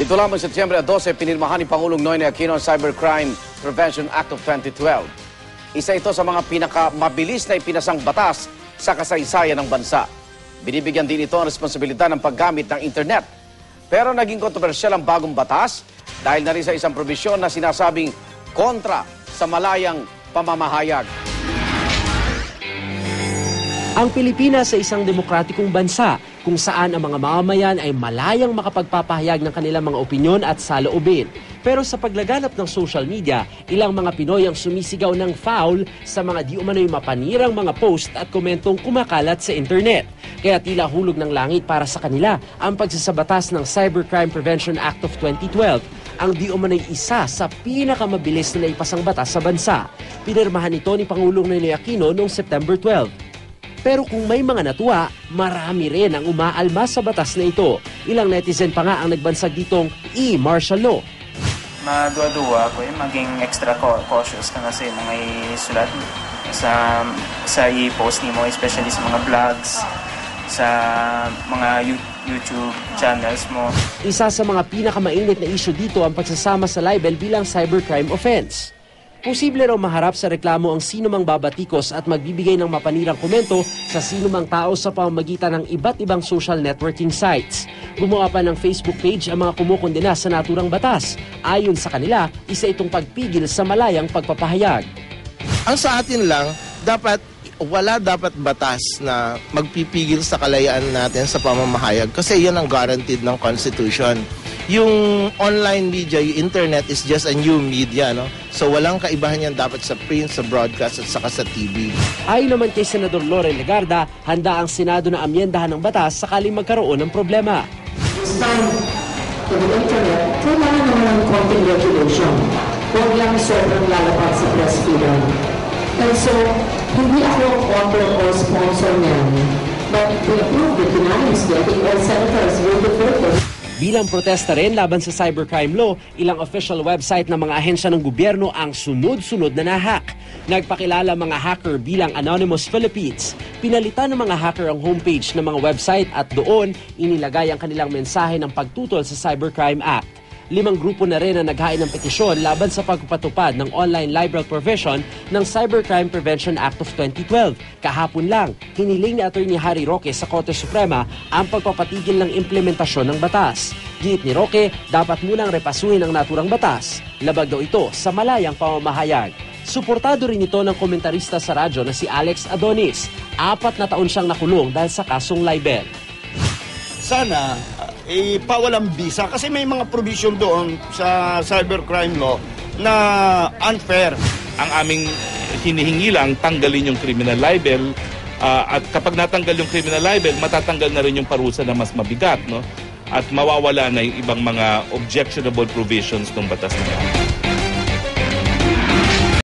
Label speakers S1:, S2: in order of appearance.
S1: Dito lamang sa Setyembre 12, pinirmahan ni Pangulong Noynoy Aquino ang Cybercrime Prevention Act of 2012. Isa ito sa mga pinakamabilis na ipinasang batas sa kasaysayan ng bansa. Binibigyan din ito ang responsibilidad ng paggamit ng internet. Pero naging kontrobersyal ang bagong batas dahil na rin sa isang probisyon na sinasabing kontra sa malayang pamamahayag.
S2: Ang Pilipinas ay isang demokratikong bansa kung saan ang mga mamamayan ay malayang makapagpapahayag ng kanilang mga opinyon at saloobin. Pero sa paglaganap ng social media, ilang mga Pinoy ang sumisigaw ng foul sa mga di umano'y mapanirang mga post at komentong kumakalat sa internet. Kaya tila hulog ng langit para sa kanila ang pagsasabatas ng Cybercrime Prevention Act of 2012. Ang di umano'y isa sa pinakamabilis na naipasang batas sa bansa. Pinirmahan ito ni Pangulong Noynoy Aquino noong September 12. Pero kung may mga natuwa, marami rin ang umaalma sa batas na ito. Ilang netizen pa nga ang nagbansag ditong martial law.
S3: Madua-dua ako maging extra cautious ka kasi mga isulat sa i-post mo, especially sa mga vlogs, sa mga YouTube channels mo.
S2: Isa sa mga pinakamainit na issue dito ang pagsasama sa libel bilang cybercrime offense. Posible raw maharap sa reklamo ang sino mang babatikos at magbibigay ng mapanirang komento sa sino mang tao sa pamamagitan ng iba't ibang social networking sites. Gumawa pa ng Facebook page ang mga kumukondena sa naturang batas. Ayon sa kanila, isa itong pagpigil sa malayang pagpapahayag.
S4: Ang sa atin lang, wala dapat batas na magpipigil sa kalayaan natin sa pamamahayag kasi yan ang guaranteed ng Constitution. Yung online media, yung internet is just a new media, no? So walang kaibahan yan dapat sa print, sa broadcast at saka sa TV.
S2: Ayon naman kay Senador Loren Legarda, handa ang Senado na amyendahan ng batas sakaling magkaroon ng problema.
S5: This time, for the internet, kailangan naman ng konting regulation. Huwag lang sobrang lalapag sa press freedom. And so, hindi ako author or sponsor niyan, but we approved it unanimously. I think all senators voted for it.
S2: Bilang protesta rin laban sa cybercrime law, ilang official website ng mga ahensya ng gobyerno ang sunod-sunod na nahack. Nagpakilala mga hacker bilang Anonymous Philippines. Pinalitan ng mga hacker ang homepage ng mga website at doon inilagay ang kanilang mensahe ng pagtutol sa Cybercrime Act. 5 grupo na rin ang naghain ng petisyon laban sa pagpapatupad ng online libel provision ng Cybercrime Prevention Act of 2012. Kahapon lang, hiniling ni Attorney Harry Roque sa Korte Suprema ang pagpapatigil ng implementasyon ng batas. Giit ni Roque, dapat munang repasuhin ang naturang batas. Labag daw ito sa malayang pamamahayag. Suportado rin ito ng komentarista sa radyo na si Alex Adonis. 4 na taon siyang nakulong dahil sa kasong libel.
S6: Sana pawalang bisa kasi may mga provision doon sa cybercrime law na unfair.
S7: Ang aming hinihingi lang, tanggalin yung criminal libel at kapag natanggal yung criminal libel, matatanggal na rin yung parusa na mas mabigat, no? At mawawala na yung ibang mga objectionable provisions ng batas na yan.